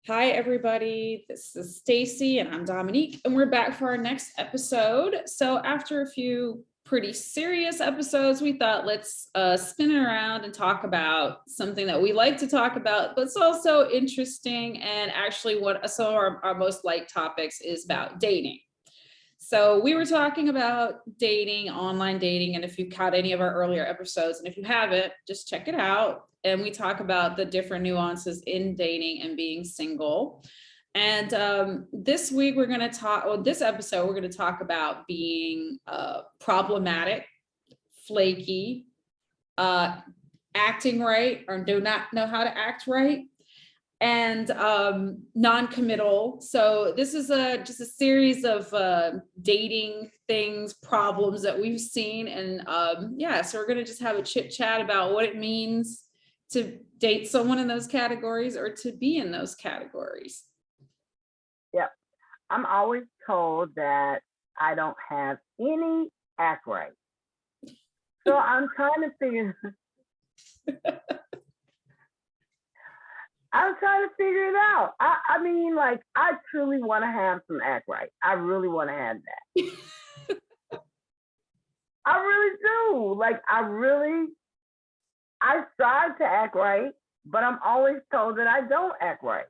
Hi, everybody. This is Stacy and I'm Dominique, and we're back for our next episode. So after a few pretty serious episodes, we thought let's spin it around and talk about something that we like to talk about, but it's also interesting. And actually what some of our most liked topics is about dating. So we were talking about dating, online dating, and if you caught any of our earlier episodes, and if you haven't, just check it out. And we talk about the different nuances in dating and being single. And this week we're going to talk, or this episode, we're going to talk about being problematic, flaky, acting right, or do not know how to act right, and non-committal. So this is just a series of dating things, problems that we've seen. And so we're gonna just have a chit chat about what it means to date someone in those categories or to be in those categories. Yep. I'm always told that I don't have any act right. So I'm trying to figure it out. I mean, like, I truly want to have some act right. I really want to have that. I really do. Like, I strive to act right, but I'm always told that I don't act right.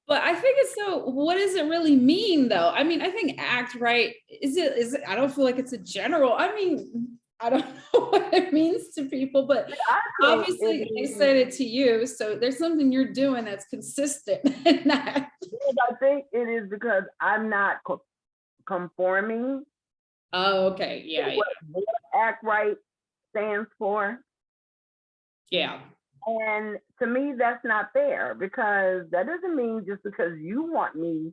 But I think it's what does it really mean though? I mean, I think act right, is it, I don't feel like it's a general, I mean, I don't know what it means to people, but obviously they said it to you. So there's something you're doing that's consistent in that. I think it is because I'm not conforming. Oh, okay. Yeah. What act right stands for. Yeah. And to me, that's not fair, because that doesn't mean just because you want me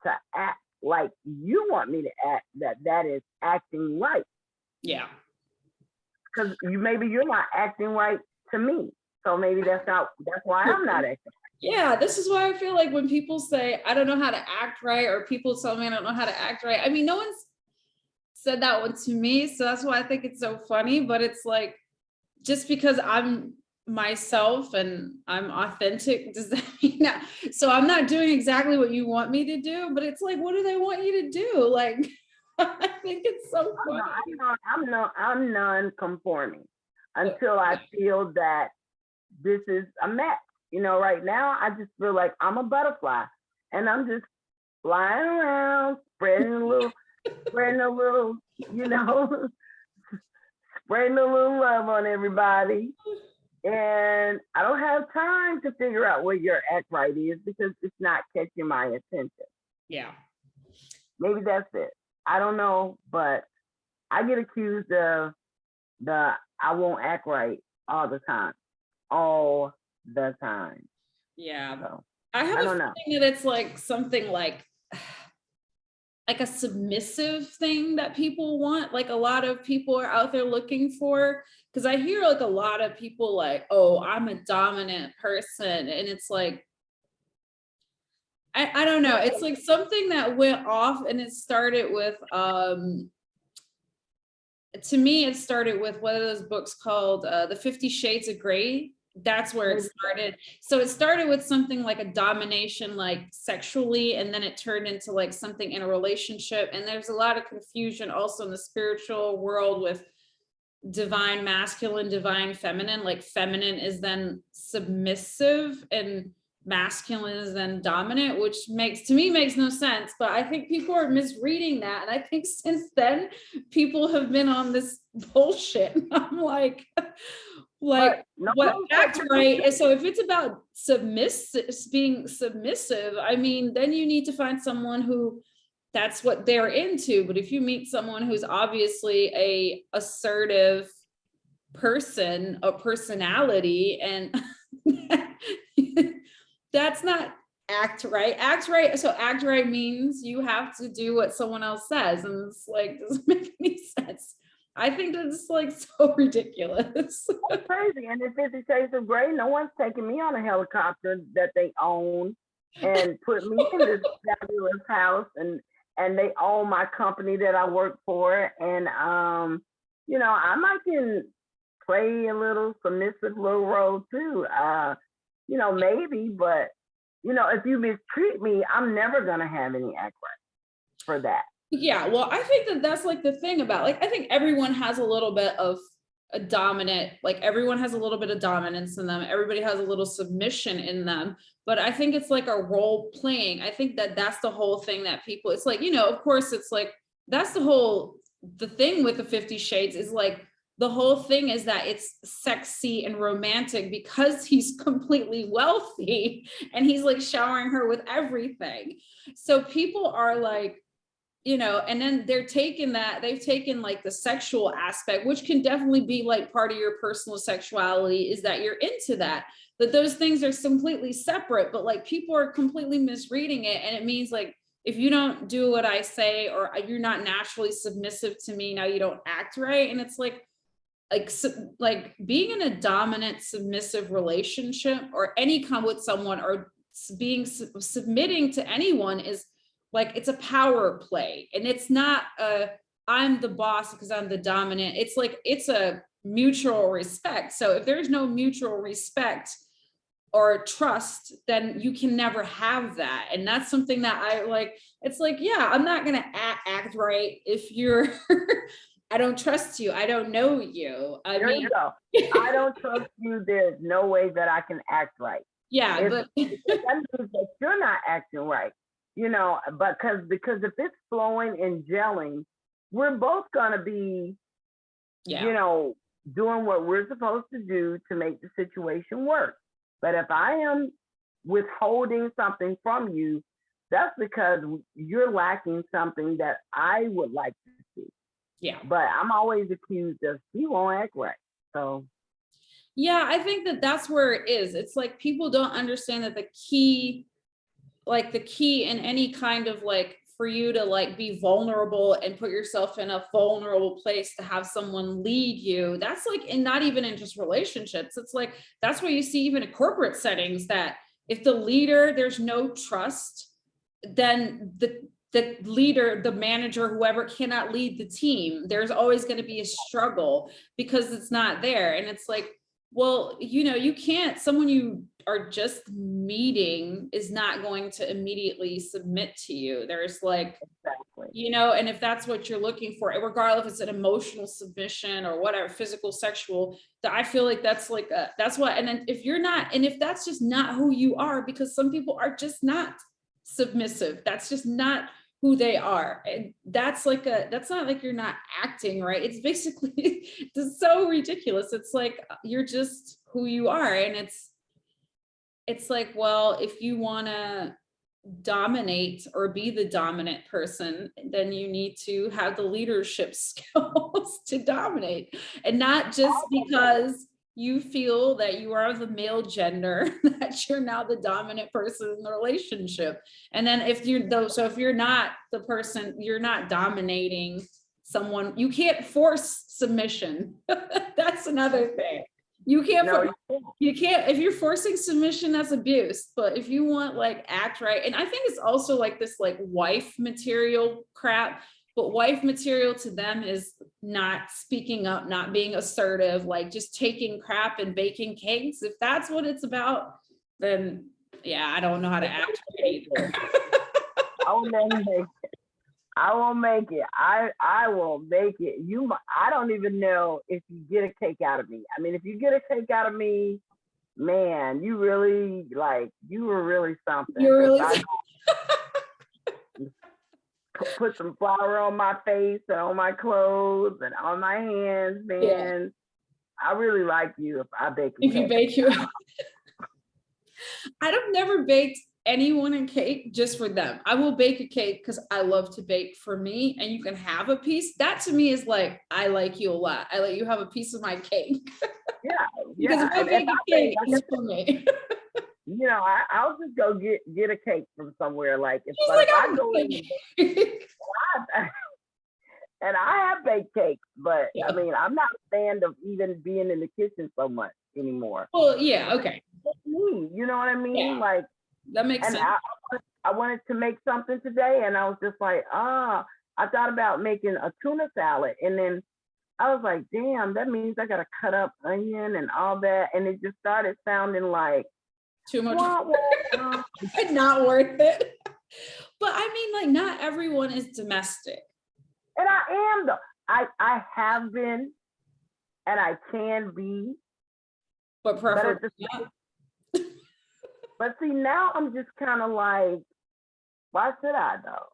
to act like you want me to act, that is acting right. Yeah. Because maybe you're not acting right to me. So maybe that's why I'm not acting right. Yeah, this is why I feel like when people say, I don't know how to act right, or people tell me I don't know how to act right. I mean, no one's said that one to me. So that's why I think it's so funny. But it's like, just because I'm myself and I'm authentic, does that mean that? So I'm not doing exactly what you want me to do, but it's like, what do they want you to do? Like, I think it's so funny. I'm non-conforming until I feel that this is a match. You know, right now I just feel like I'm a butterfly and I'm just flying around, spreading a little, you know, spreading a little love on everybody. And I don't have time to figure out what your act right is because it's not catching my attention. Yeah. Maybe that's it. I don't know, but I get accused of I won't act right all the time. All the time. Yeah. So, I have a feeling that it's like something like a submissive thing that people want, like a lot of people are out there looking for, because I hear like a lot of people like, oh, I'm a dominant person, and it's like, I don't know, it's like something that went off, and it started with to me it started with one of those books called the 50 Shades of Grey. That's where it started. So it started with something like a domination, like sexually, and then it turned into like something in a relationship. And there's a lot of confusion also in the spiritual world with divine masculine, divine feminine. Like feminine is then submissive and masculine is then dominant, which makes no sense. But I think people are misreading that. And I think since then people have been on this bullshit. I'm like what act right. And so if it's about being submissive, I mean, then you need to find someone who that's what they're into. But if you meet someone who's obviously a assertive person, a personality, and that's not act right. Act right. So act right means you have to do what someone else says. And it's like, doesn't make any sense. I think that's like so ridiculous. That's crazy. And in 50 Shades of Grey, no one's taking me on a helicopter that they own and put me in this fabulous house, and they own my company that I work for. And you know, I might can play a little submissive little role too. You know, maybe, but if you mistreat me, I'm never gonna have any act right for that. Yeah, well, I think that that's like the thing about, like, I think everyone has a little bit of a dominant, like everyone has a little bit of dominance in them. Everybody has a little submission in them. But I think it's like a role playing. I think that that's the whole thing that people, it's like, of course, it's like, that's the thing with the 50 Shades is like, the whole thing is that it's sexy and romantic because he's completely wealthy and he's like showering her with everything. So people are like, and then they've taken like the sexual aspect, which can definitely be like part of your personal sexuality, is that you're into that, but those things are completely separate. But like people are completely misreading it. And it means like, if you don't do what I say, or you're not naturally submissive to me, now you don't act right. And it's like being in a dominant submissive relationship or any kind with someone, or submitting to anyone, is like, it's a power play. And it's not I'm the boss because I'm the dominant. It's like, it's a mutual respect. So if there's no mutual respect or trust, then you can never have that. And that's something that I like. It's like, yeah, I'm not gonna act right if you're I don't trust you, I don't know you. There you go. I don't trust you, there's no way that I can act right. Yeah, but that means that you're not acting right. Because if it's flowing and gelling, we're both gonna be, doing what we're supposed to do to make the situation work. But if I am withholding something from you, that's because you're lacking something that I would like to see. Yeah. But I'm always accused of, he won't act right. So. Yeah, I think that that's where it is. It's like people don't understand that the key in any kind of like, for you to like be vulnerable and put yourself in a vulnerable place to have someone lead you, that's like, and not even in just relationships, it's like, that's where you see even in corporate settings, that if the leader, there's no trust, then the leader, the manager, whoever, cannot lead the team. There's always going to be a struggle because it's not there. And it's like, well, you can't, someone you are just meeting is not going to immediately submit to you. There's like, exactly. And if that's what you're looking for, regardless if it's an emotional submission or whatever, physical, sexual, that I feel like that's like that's what. And then if that's just not who you are, because some people are just not submissive, that's just not who they are. And that's not like you're not acting right. It's basically, it's so ridiculous. It's like, you're just who you are. And it's like, well, if you want to dominate or be the dominant person, then you need to have the leadership skills to dominate, and not just because you feel that you are the male gender, that you're now the dominant person in the relationship. And then if you're not the person, you're not dominating someone, you can't force submission. That's another thing. You can't, if you're forcing submission, that's abuse. But if you want like act right, and I think it's also like this like wife material crap, but wife material to them is not speaking up, not being assertive, like just taking crap and baking cakes. If that's what it's about, then yeah, I don't know how to act right either. I will make it. I will make it. I don't even know if you get a cake out of me. I mean, if you get a cake out of me, man, you were really something. You're really put some flour on my face and on my clothes and on my hands, man. Yeah. I really like you if I bake you. If you bake you. I've never baked anyone a cake just for them. I will bake a cake because I love to bake for me, and you can have a piece. That to me is like, I like you a lot. I let you have a piece of my cake. Yeah. Because if I bake a cake, it's for me. I'll just go get a cake from somewhere. Like if I go in and I have baked cakes, but yeah. I mean, I'm not a fan of even being in the kitchen so much anymore. Well, yeah, okay. You know what I mean? Yeah. Like that makes sense. I wanted to make something today, and I was just like, I thought about making a tuna salad, and then I was like, damn, that means I gotta cut up onion and all that, and it just started sounding like Too much Wah, work. wah, wah. Not worth it. But I mean, like, not everyone is domestic. And I am though. I have been, and I can be, But but preferably not. but see now I'm just kind of like, why should I though?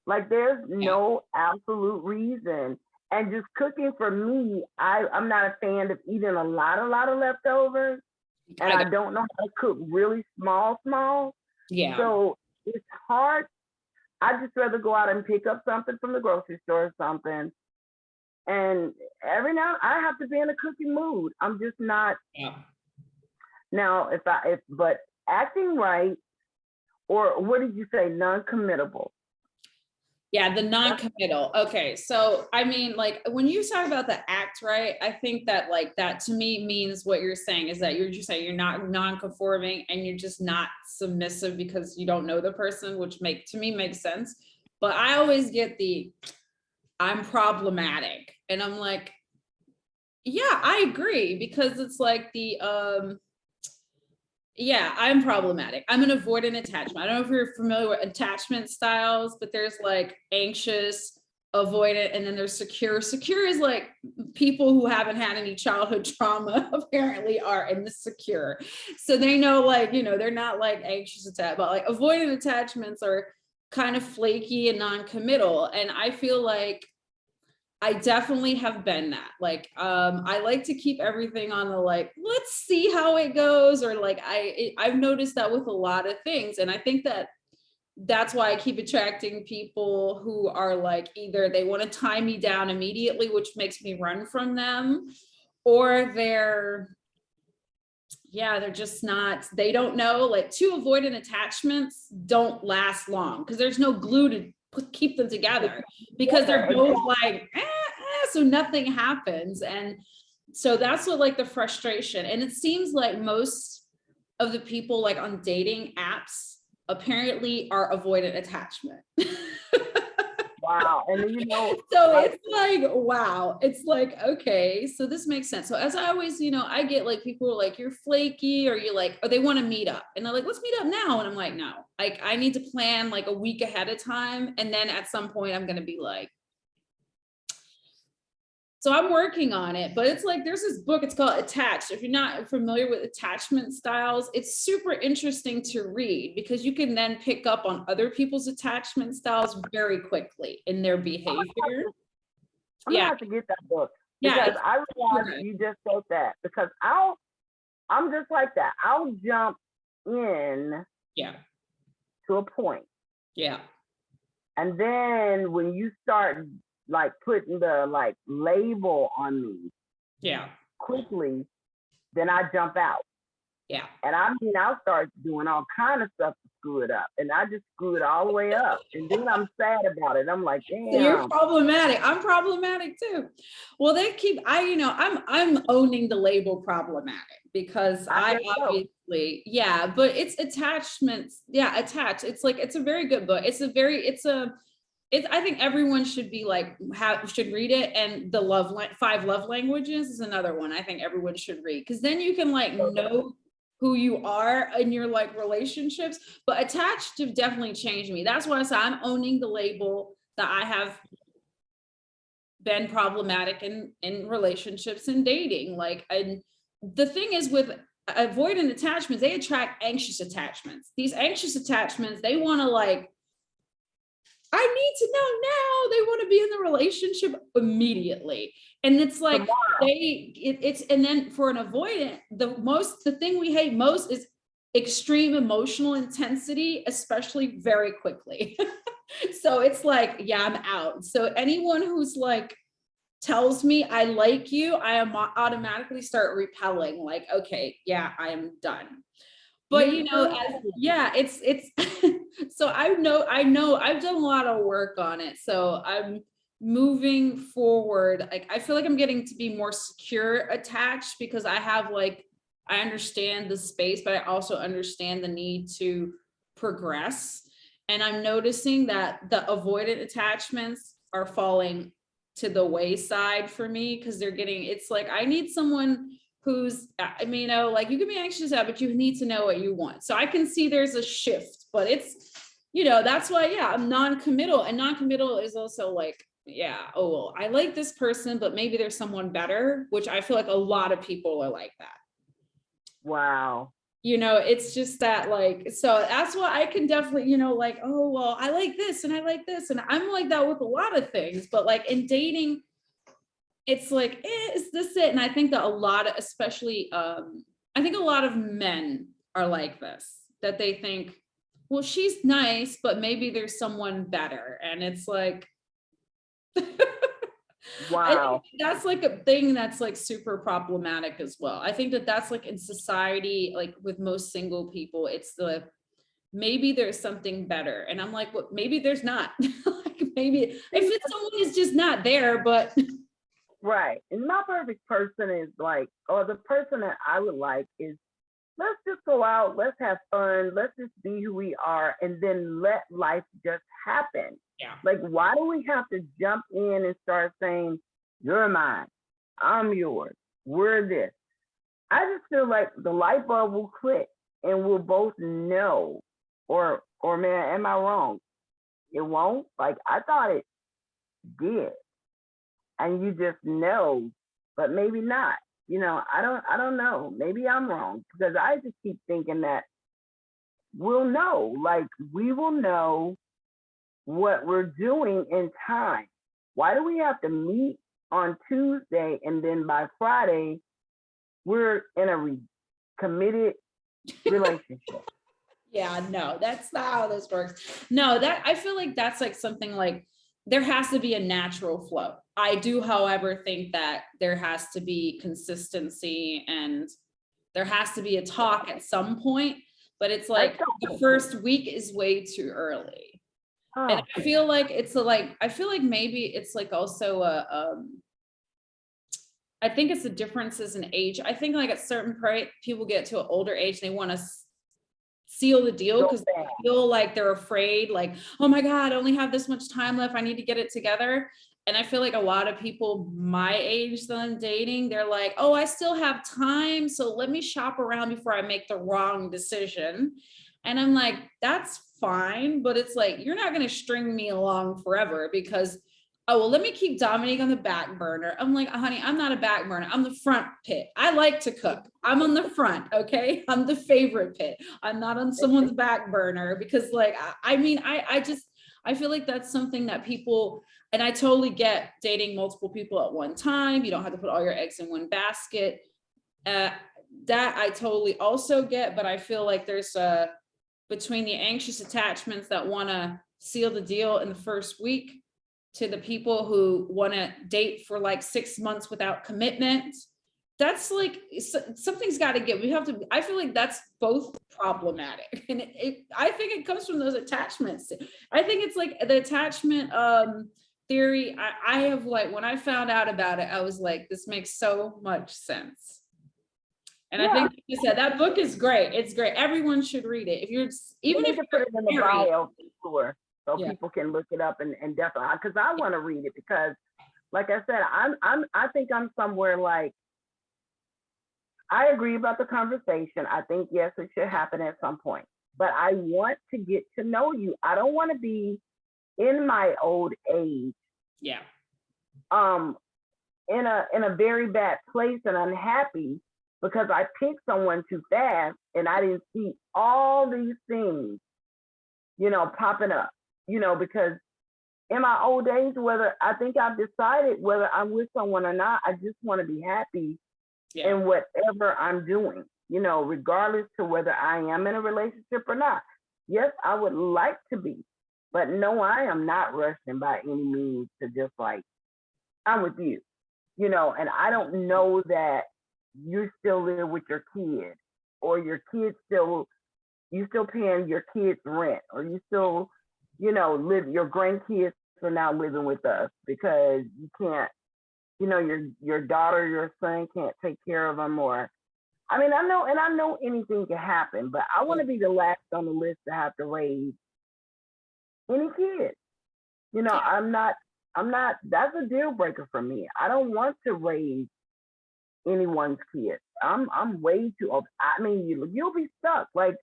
Like there's Yeah. no absolute reason. And just cooking for me, I'm not a fan of eating a lot of leftovers. And I don't know how to cook really small. Yeah. So it's hard. I'd just rather go out and pick up something from the grocery store or something. And every now I have to be in a cooking mood. I'm just not. Yeah. Now, but acting right, or what did you say, non-committable? Yeah, the non-committal. Okay, so I mean, like when you talk about the act right, I think that like that to me means what you're saying is that you're just saying you're not non-conforming and you're just not submissive because you don't know the person, which to me makes sense. But I always get I'm problematic, and I'm like, yeah, I agree, because it's like yeah, I'm problematic. I'm an avoidant attachment. I don't know if you're familiar with attachment styles, but there's like anxious, avoidant, and then there's secure. Secure is like people who haven't had any childhood trauma apparently are in the secure. So they know, like, they're not like anxious attachment, but like avoidant attachments are kind of flaky and non-committal. And I feel like I definitely have been that. Like, I like to keep everything on the like, let's see how it goes, or like I've noticed that with a lot of things, and I think that's why I keep attracting people who are like either they want to tie me down immediately, which makes me run from them, or they're just not. They don't know. Like, two avoidant attachments don't last long because there's no glue to keep them together, because they're both like so nothing happens. And so that's what, like, the frustration. And it seems like most of the people like on dating apps apparently are avoidant attachment. Wow. And So it's like, wow, it's like, okay, so this makes sense. So as I always, I get like people are like, you're flaky, or you're like, or they want to meet up, and they're like, let's meet up now. And I'm like, no, like I need to plan like a week ahead of time. And then at some point I'm going to be like, so I'm working on it. But it's like, there's this book, it's called Attached. If you're not familiar with attachment styles, it's super interesting to read, because you can then pick up on other people's attachment styles very quickly in their behavior. I'm gonna have to get that book, Yeah, because I realized you just said that, because I'm just like that. I'll jump in to a point. Yeah. And then when you start like putting the like label on me quickly, then I jump out. Yeah. And I mean, I'll start doing all kind of stuff to screw it up. And I just screw it all the way up. And then I'm sad about it. I'm like, damn. So you're problematic. I'm problematic too. Well, I'm owning the label problematic, because I obviously, but it's attachments. Yeah, attached. It's like, it's a very good book. I think everyone should be like, should read it. And the 5 love languages is another one I think everyone should read, because then you can like know who you are in your like relationships. But attached have definitely changed me. That's why I say I'm owning the label that I have been problematic in relationships and dating. Like, and the thing is with avoidant attachments, they attract anxious attachments. These anxious attachments, they want to like, I need to know now. They want to be in the relationship immediately. And it's like, and then for an avoidant, the thing we hate most is extreme emotional intensity, especially very quickly. So it's like, yeah, I'm out. So anyone who's like, tells me I like you, I am automatically start repelling, like, okay, yeah, I am done. But it's so I know I've done a lot of work on it. So I'm moving forward. Like, I feel like I'm getting to be more secure attached, because I have like, I understand the space, but I also understand the need to progress. And I'm noticing that the avoidant attachments are falling to the wayside for me, because it's like, I need someone who's, I mean, like you can be anxious about, but you need to know what you want. So I can see there's a shift, but it's, that's why, yeah, I'm non-committal, and non-committal is also like, yeah, oh, well, I like this person, but maybe there's someone better, which I feel like a lot of people are like that. Wow. It's just that, like, so that's why I can definitely, like, oh, well, I like this and I like this. And I'm like that with a lot of things, but like in dating, it's like, is this it? And I think that a lot of, especially, I think a lot of men are like this, that they think, well, she's nice, but maybe there's someone better. And it's like, I Wow. think that's like a thing that's like super problematic as well. I think that that's like in society, like with most single people, it's the, maybe there's something better. And I'm like, well, maybe there's not. Like maybe if it's someone who's just not there, but Right. And my perfect person is like, or the person that I would like is, let's just go out, let's have fun, let's just be who we are, and then let life just happen. yeah. Like, why do we have to jump in and start saying, you're mine, I'm yours, we're this? I just feel like the light bulb will click and we'll both know, or man, am I wrong? It won't? Like, I thought it did. And you just know, but maybe not. I don't know. Maybe I'm wrong, because I just keep thinking that we'll know. Like, we will know what we're doing in time. Why do we have to meet on Tuesday and then by Friday we're in a committed relationship? Yeah, no, that's not how this works. No, that I feel like that's like something like there has to be a natural flow. I do, however, think that there has to be consistency and there has to be a talk at some point, but it's like the first week is way too early. And I feel like it's I feel like maybe it's like also I think it's the differences in age. I think like at certain point, people get to an older age, they want to seal the deal because they feel like they're afraid, like, oh my God, I only have this much time left, I need to get it together. And I feel like a lot of people my age that I'm dating, they're like, oh, I still have time, so let me shop around before I make the wrong decision. And I'm like, that's fine, but it's like, you're not going to string me along forever because, oh, well, let me keep Dominique on the back burner. I'm like, honey, I'm not a back burner. I'm the front pit. I like to cook. I'm on the front. Okay. I'm the favorite pit. I'm not on someone's back burner because like, I mean, I feel like that's something that people, and I totally get dating multiple people at one time. You don't have to put all your eggs in one basket. That I totally also get, but I feel like there's between the anxious attachments that want to seal the deal in the first week to the people who want to date for like 6 months without commitment. That's like, something's got to give. We have to, I feel like that's both problematic. And I think it comes from those attachments. I think it's like the attachment theory. I have like, when I found out about it, I was like, this makes so much sense. And yeah. I think you said that book is great. It's great. Everyone should read it. If you're, even if you put it in the bio, sure. So yeah. people can look it up and definitely, because I want to read it, because like I said, I think I'm somewhere like, I agree about the conversation. I think, yes, it should happen at some point, but I want to get to know you. I don't want to be in my old age. Yeah. In a very bad place and unhappy because I picked someone too fast and I didn't see all these things, popping up. Because in my old age, whether I think I've decided whether I'm with someone or not, I just want to be happy in whatever I'm doing, regardless to whether I am in a relationship or not. Yes, I would like to be, but no, I am not rushing by any means to just like, I'm with you, and I don't know that you still live with your kid or your kids you still paying your kids rent, or you still, live, your grandkids are now living with us because you can't, your daughter, your son can't take care of them, or, I mean, I know anything can happen, but I want to be the last on the list to have to raise any kids. I'm not, that's a deal breaker for me. I don't want to raise anyone's kids. I'm way too old. I mean, you'll be stuck. Like,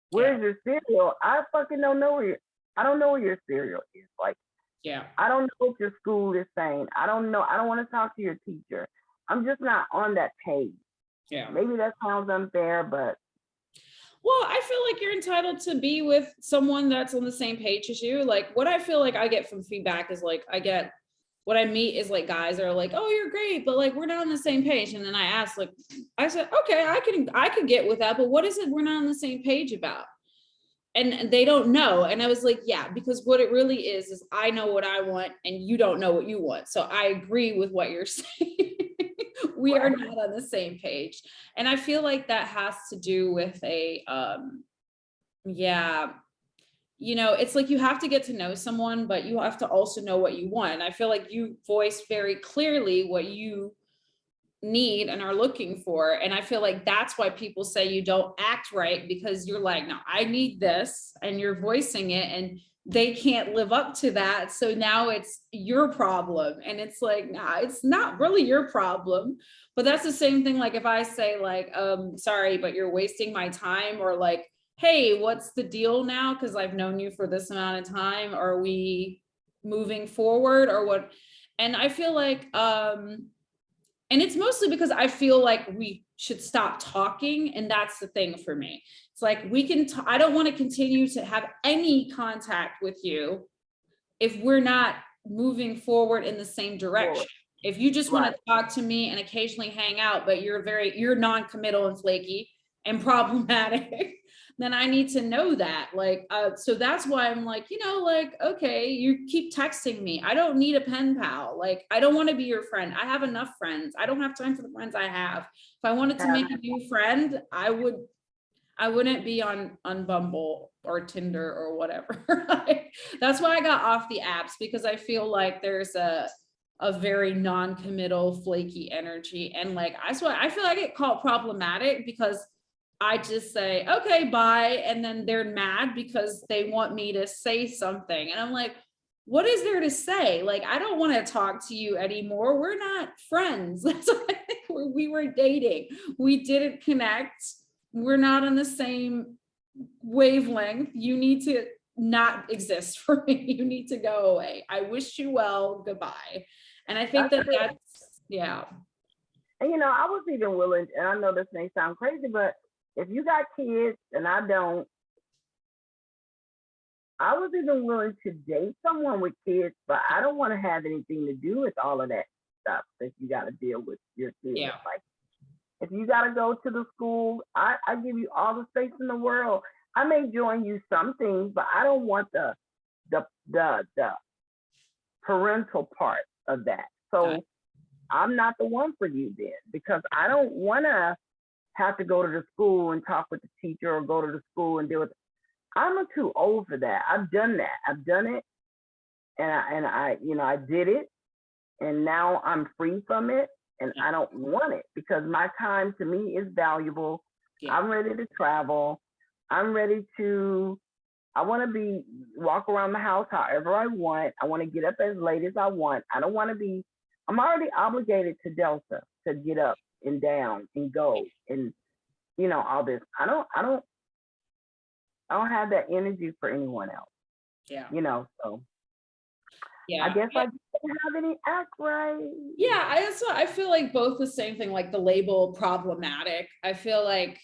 where's your cereal? I fucking don't know I don't know where your cereal is. Like, I don't know what your school is saying. I don't know. I don't want to talk to your teacher. I'm just not on that page. Maybe that sounds unfair, but. Well, I feel like you're entitled to be with someone that's on the same page as you. Like, what I feel like I get from feedback is like, what I meet is like guys that are like, oh, you're great, but like, we're not on the same page. And then I said, okay, I can get with that, but what is it we're not on the same page about? And they don't know. And I was like, yeah, because what it really is I know what I want and you don't know what you want. So I agree with what you're saying. We are not on the same page. And I feel like that has to do with it's like you have to get to know someone, but you have to also know what you want. And I feel like you voiced very clearly what you need and are looking for. And I feel like that's why people say you don't act right, because you're like, no, I need this, and you're voicing it and they can't live up to that. So now it's your problem. And it's like, nah, it's not really your problem. But that's the same thing. Like if I say like, sorry, but you're wasting my time, or like, hey, what's the deal now? Because I've known you for this amount of time. Are we moving forward or what? And I feel like, and it's mostly because I feel like we should stop talking. And that's the thing for me. It's like, I don't want to continue to have any contact with you if we're not moving forward in the same direction. If you just want to talk to me and occasionally hang out, but you're non-committal and flaky and problematic, then I need to know that. Like, so that's why I'm like, okay, you keep texting me. I don't need a pen pal. Like, I don't want to be your friend. I have enough friends. I don't have time for the friends I have. If I wanted to make a new friend, I wouldn't be on Bumble or Tinder or whatever. That's why I got off the apps, because I feel like there's a very non-committal, flaky energy. And like, I feel like I get called problematic because I just say, okay, bye. And then they're mad because they want me to say something. And I'm like, what is there to say? Like, I don't want to talk to you anymore. We're not friends. That's what I think. We were dating. We didn't connect. We're not on the same wavelength. You need to not exist for me. You need to go away. I wish you well. Goodbye. And I think that's, yeah. And I was even willing, and I know this may sound crazy, but if you got kids and I don't, I was even willing to date someone with kids, but I don't want to have anything to do with all of that stuff that you got to deal with your kids. Yeah. Like, if you got to go to the school, I give you all the space in the world. I may join you some things, but I don't want the parental part of that. So I'm not the one for you then, because I don't want to have to go to the school and talk with the teacher, or go to the school and deal with it. I'm too old for that. I've done that. I've done it, and I did it, and now I'm free from it, and I don't want it, because my time to me is valuable. Yeah. I'm ready to travel. I'm ready to. I want to walk around the house however I want. I want to get up as late as I want. I don't want to be. I'm already obligated to Delta to get up and down and go and all this. I don't have that energy for anyone else. Yeah. So yeah, I guess I didn't have any act right. Yeah, I feel like both the same thing, like the label problematic, I feel like,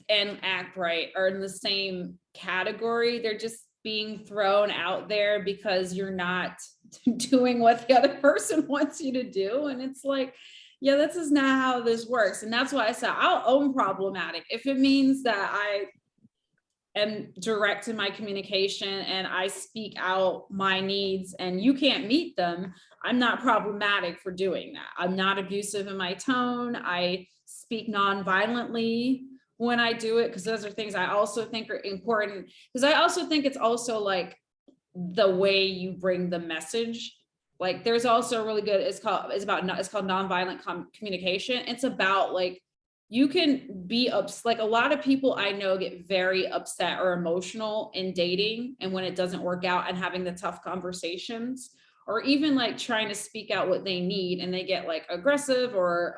and act right are in the same category. They're just being thrown out there because you're not doing what the other person wants you to do. And it's like, yeah, this is not how this works. And that's why I said I'll own problematic. If it means that I am direct in my communication and I speak out my needs and you can't meet them, I'm not problematic for doing that. I'm not abusive in my tone. I speak non-violently when I do it, because those are things I also think are important. Because I also think it's also like the way you bring the message. Like there's also really good, it's called nonviolent communication. It's about like, you can be like a lot of people I know get very upset or emotional in dating and when it doesn't work out and having the tough conversations, or even like trying to speak out what they need and they get like aggressive or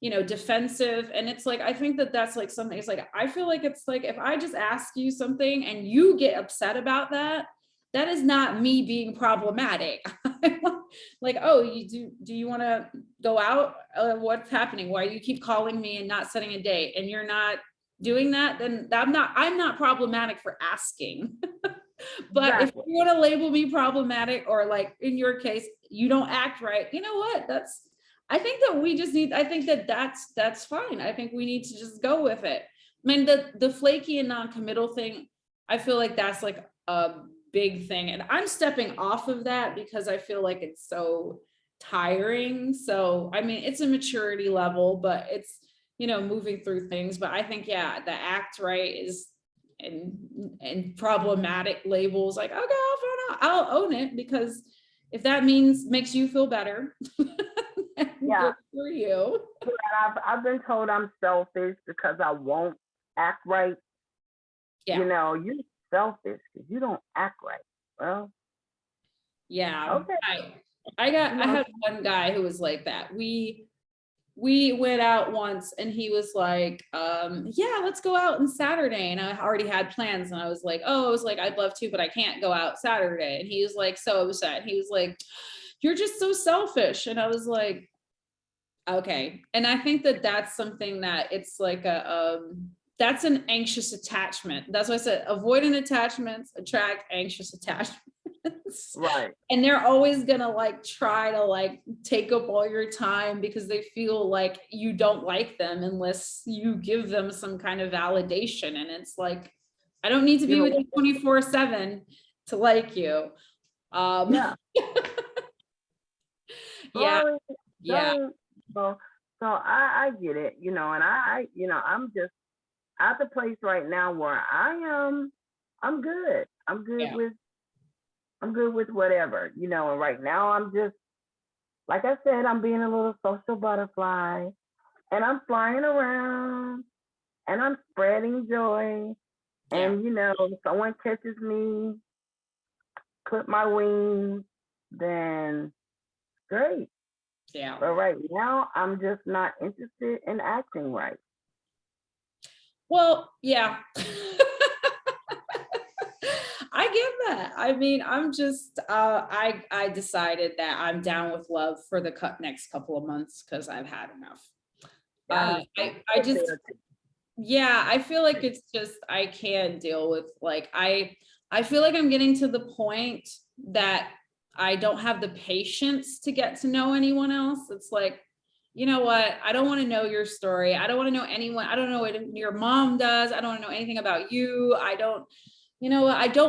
defensive. And it's like, I think that that's like something, it's like, I feel like it's like, if I just ask you something and you get upset about that, that is not me being problematic. Like, oh, do you want to go out? What's happening? Why do you keep calling me and not setting a date and you're not doing that? Then I'm not problematic for asking. But if Exactly. you want to label me problematic, or like in your case, you don't act right, you know what? I think that we just need, I think that that's fine. I think we need to just go with it. I mean, the flaky and non-committal thing, I feel like that's like a big thing. And I'm stepping off of that because I feel like it's so tiring. So, I mean, it's a maturity level, but it's, moving through things. But I think, yeah, the act right is, and problematic labels, like, okay, I'll own it, because if that makes you feel better, Yeah. good for you. I've been told I'm selfish because I won't act right. Yeah. You're selfish because you don't act right. Well, Yeah. okay. I had one guy who was like that. We went out once and he was like, yeah, let's go out on Saturday. And I already had plans and I was like, I'd love to, but I can't go out Saturday. And he was like, so upset. He was like, you're just so selfish. And I was like, okay. And I think that that's something that it's like that's an anxious attachment. That's why I said avoidant attachments attract anxious attachments. Right. And they're always gonna like try to like take up all your time because they feel like you don't like them unless you give them some kind of validation. And it's like, I don't need to be with you 24/7 to like you. Yeah. Yeah. Yeah. So I get it, and I'm just at the place right now where I'm good. I'm good with whatever, and right now I'm just, like I said, I'm being a little social butterfly and I'm flying around and I'm spreading joy. And, if someone catches me, clip my wings, then great. Yeah. But right now, I'm just not interested in acting right. Well, yeah. I get that. I mean, I'm just, I decided that I'm down with love for the next couple of months because I've had enough. I just, yeah, I feel like it's just, I can't deal with like, I feel like I'm getting to the point that I don't have the patience to get to know anyone else. It's like, you know what? I don't want to know your story. I don't want to know anyone. I don't know what your mom does. I don't want to know anything about you. I don't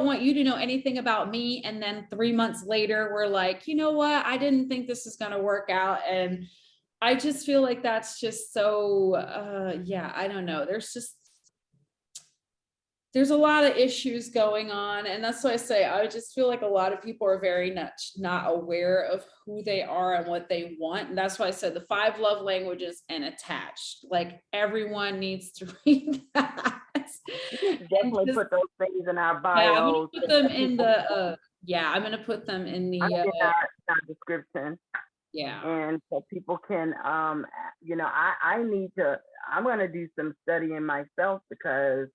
want you to know anything about me. And then 3 months later, we're like, you know what? I didn't think this is going to work out. And I just feel like that's just so, yeah, I don't know. There's a lot of issues going on. And that's why I say, I just feel like a lot of people are very not aware of who they are and what they want. And that's why I said the 5 love languages and attached, like everyone needs to read that. Definitely put those things in our bios. Yeah, I'm gonna put them in the, I'm gonna put them in the our description. Yeah. And so people can, I'm going to do some studying myself because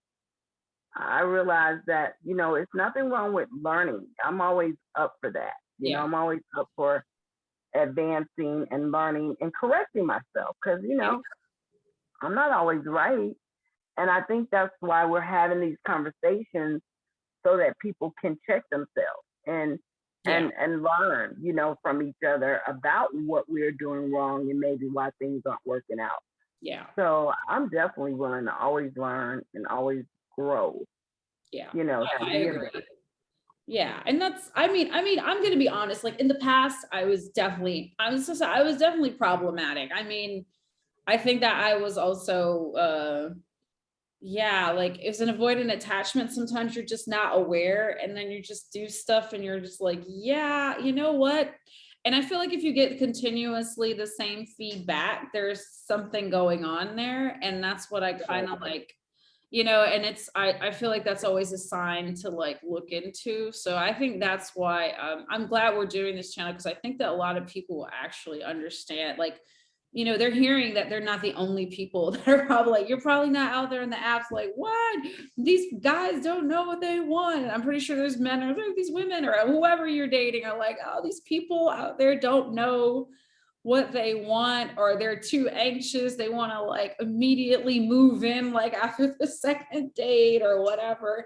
I realize that, it's nothing wrong with learning. I'm always up for that. I'm always up for advancing and learning and correcting myself because, I'm not always right. And I think that's why we're having these conversations so that people can check themselves and learn, from each other about what we're doing wrong and maybe why things aren't working out. Yeah. So I'm definitely willing to always learn and always grow. Yeah. I agree. Yeah. And that's, I mean, I'm going to be honest, like in the past, I was definitely problematic. I mean, I think that I was also, like it's an avoidant attachment. Sometimes you're just not aware and then you just do stuff and you're just like, yeah, you know what? And I feel like if you get continuously the same feedback, there's something going on there. And that's what I kind of like, and I feel like that's always a sign to like look into. So I think that's why I'm glad we're doing this channel, because I think that a lot of people will actually understand, like, they're hearing that they're not the only people that are probably like, you're probably not out there in the apps like, what? These guys don't know what they want. And I'm pretty sure there's men or these women or whoever you're dating are like, oh, these people out there don't know what they want, or they're too anxious, they want to like immediately move in like after the second date or whatever.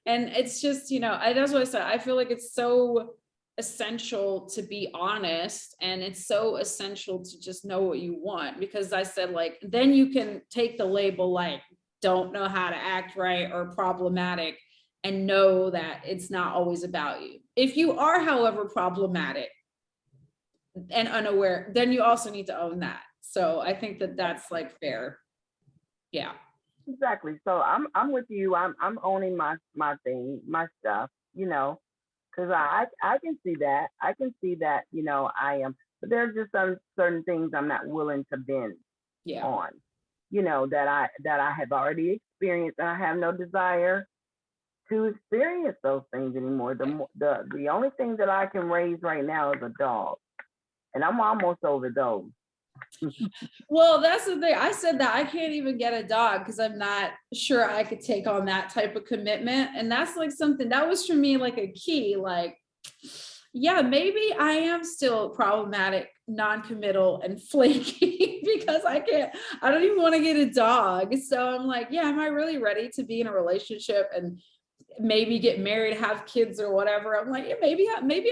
And it's just, that's what I said, I feel like it's so essential to be honest, and it's so essential to just know what you want, because I said, like, then you can take the label like don't know how to act right or problematic, and know that it's not always about you. If you are, however, problematic and unaware, then you also need to own that. So I think that that's like fair. Yeah. Exactly. So I'm with you. I'm owning my thing, my stuff, because I can see that. I can see that, I am, but there's just some certain things I'm not willing to bend Yeah. on, that I have already experienced, and I have no desire to experience those things anymore. The only thing that I can raise right now is a dog, and I'm almost over those. Well, that's the thing. I said that I can't even get a dog because I'm not sure I could take on that type of commitment. And that's like something that was for me like a key, like, yeah, maybe I am still problematic, non-committal, and flaky because I don't even want to get a dog. So I'm like, yeah, am I really ready to be in a relationship and maybe get married, have kids or whatever? I'm like, yeah, maybe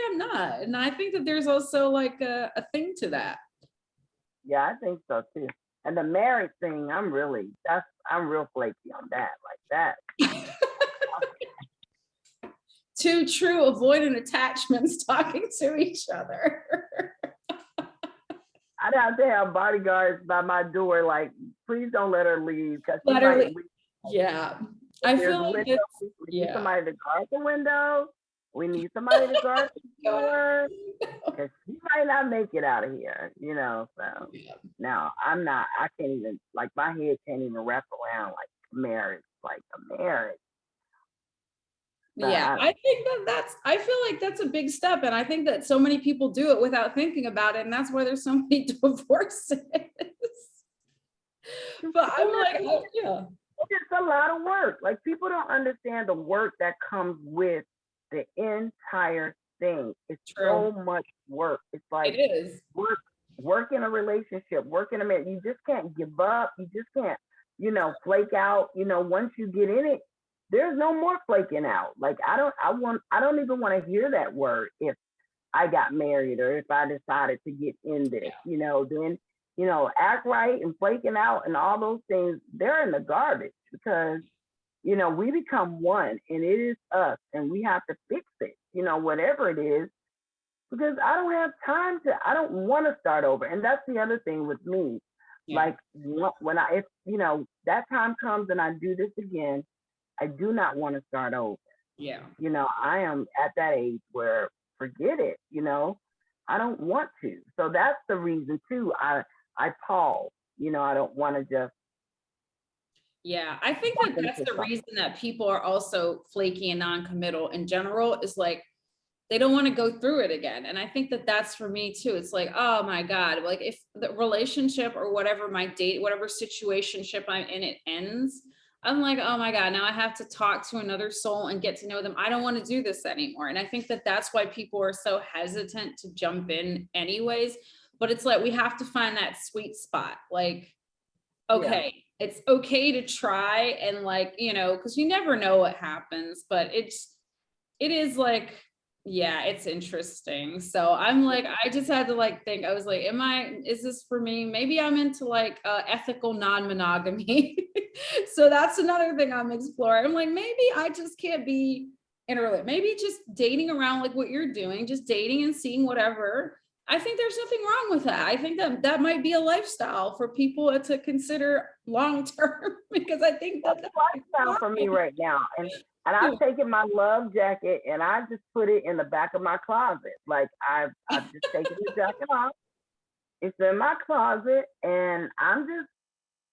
I'm not. And I think that there's also like a thing to that. Yeah, I think so too. And the marriage thing, I'm real flaky on that, like that. Two true avoidant attachments talking to each other. I'd have to have bodyguards by my door, like, please don't let her leave, because she Let her might leave. leave. Yeah. I feel like We need somebody to guard the window. We need somebody to guard the door, because she might not make it out of here, so. Yeah. Now, I can't even, like, my head can't even wrap around, like, marriage, like a marriage. But Yeah, I think I feel like that's a big step. And I think that so many people do it without thinking about it. And that's why there's so many divorces. But I'm like, oh, yeah. It's a lot of work. Like, people don't understand the work that comes with the entire thing. It's True. so much work. It's like It is. work in a relationship, work in a marriage. You just can't give up. You just can't, flake out. Once you get in it, there's no more flaking out. Like, I don't even want to hear that word if I got married or if I decided to get in this, then, act right and flaking out and all those things, they're in the garbage, because, we become one, and it is us, and we have to fix it, whatever it is, because I don't want to start over. And that's the other thing with me. Yeah. Like, when if that time comes and I do this again, I do not want to start over. Yeah. I am at that age where forget it, I don't want to. So that's the reason too. I pause, I don't want to just. Yeah, I think that that's the reason that people are also flaky and non-committal in general, is like, they don't want to go through it again. And I think that that's for me too. It's like, oh my God, like if the relationship or whatever whatever situationship I'm in, it ends, I'm like, oh my God, now I have to talk to another soul and get to know them. I don't want to do this anymore. And I think that that's why people are so hesitant to jump in anyways. But it's like, we have to find that sweet spot. Like, okay, it's okay to try, and like, because you never know what happens, but it is like, yeah, it's interesting. So I'm like, I just had to like think, I was like, is this for me? Maybe I'm into like ethical non-monogamy. So that's another thing I'm exploring. I'm like, maybe I just can't be in a relationship. Maybe just dating around like what you're doing, just dating and seeing whatever. I think there's nothing wrong with that. I think that that might be a lifestyle for people to consider long-term, because I think that's a lifestyle for me right now. And I've taken my love jacket and I just put it in the back of my closet. Like, I've just taken the jacket off. It's in my closet, and I'm just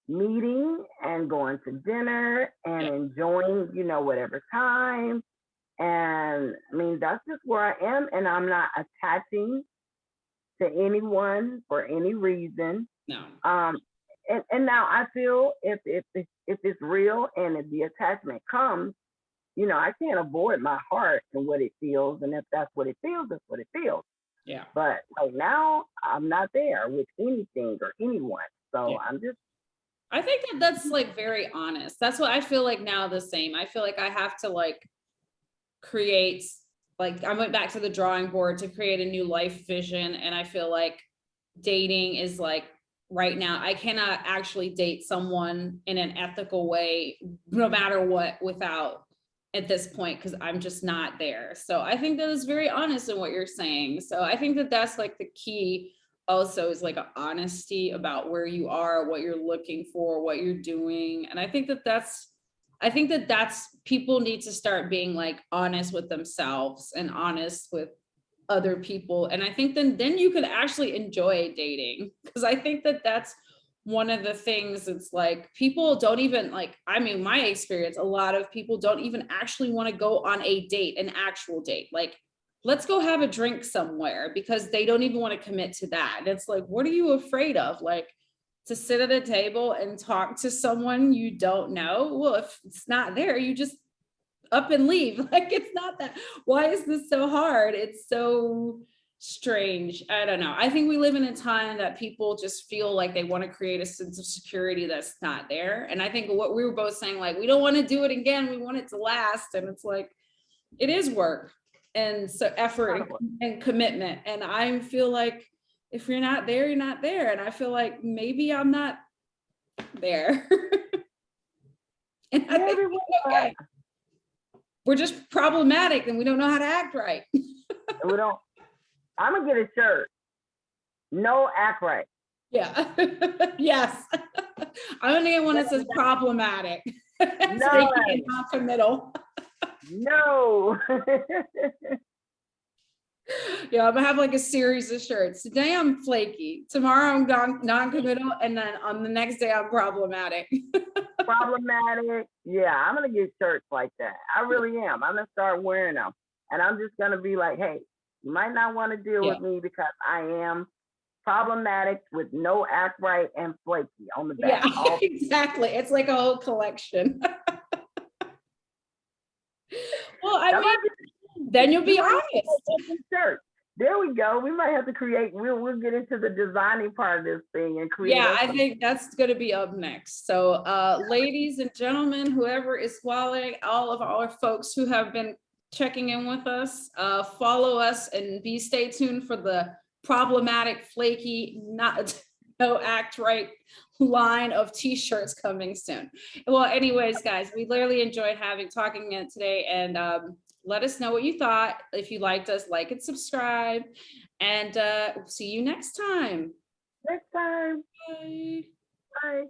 meeting and going to dinner and enjoying, whatever time. And I mean, that's just where I am. And I'm not attaching to anyone for any reason. No. And now I feel if it's real and if the attachment comes, I can't avoid my heart and what it feels. And if that's what it feels, that's what it feels. Yeah. But right now, I'm not there with anything or anyone. So I'm just. I think that's like very honest. That's what I feel like now the same. I feel like I have to like create, like I went back to the drawing board to create a new life vision. And I feel like dating is like, right now, I cannot actually date someone in an ethical way, no matter what, without at this point, because I'm just not there. So I think that is very honest in what you're saying. So I think that that's like the key also, is like an honesty about where you are, what you're looking for, what you're doing. And I think that that's people need to start being like honest with themselves and honest with other people. And I think then you could actually enjoy dating, because I think that that's one of the things. It's like people don't even like, I mean, my experience, a lot of people don't even actually want to go on a date, an actual date. Like, let's go have a drink somewhere, because they don't even want to commit to that. And it's like, what are you afraid of? Like, to sit at a table and talk to someone you don't know? Well, if it's not there, you just up and leave. Like, it's not that. Why is this so hard? It's so strange. I don't know. I think we live in a time that people just feel like they want to create a sense of security that's not there. And I think what we were both saying, like, we don't want to do it again. We want it to last. And it's like, it is work and so effort and commitment. And I feel like if you're not there, you're not there. And I feel like maybe I'm not there. And I think okay. We're just problematic and we don't know how to act right. We don't. I'm gonna get a shirt. No, act right. Yeah. Yes. I'm gonna get one that says problematic. No. Non-committal. No. Yeah, I'm gonna have like a series of shirts. Today I'm flaky. Tomorrow I'm non-committal, and then on the next day I'm problematic. Problematic. Yeah, I'm gonna get shirts like that. I really am. I'm gonna start wearing them, and I'm just gonna be like, hey, you might not want to deal with me because I am problematic with no act right and flaky on the back. Yeah, exactly. It's like a whole collection. Well, I mean, then you'll be honest. There we go. We might have to create. We'll get into the designing part of this thing and create. Yeah, I think that's going to be up next. So, ladies and gentlemen, whoever is following, all of our folks who have been checking in with us, follow us and stay tuned for the problematic, flaky, no act right line of t-shirts coming soon. Well, anyways, guys, we literally enjoyed talking today, and let us know what you thought. If you liked us, like and subscribe, and see you next time. Next time. Bye. Bye.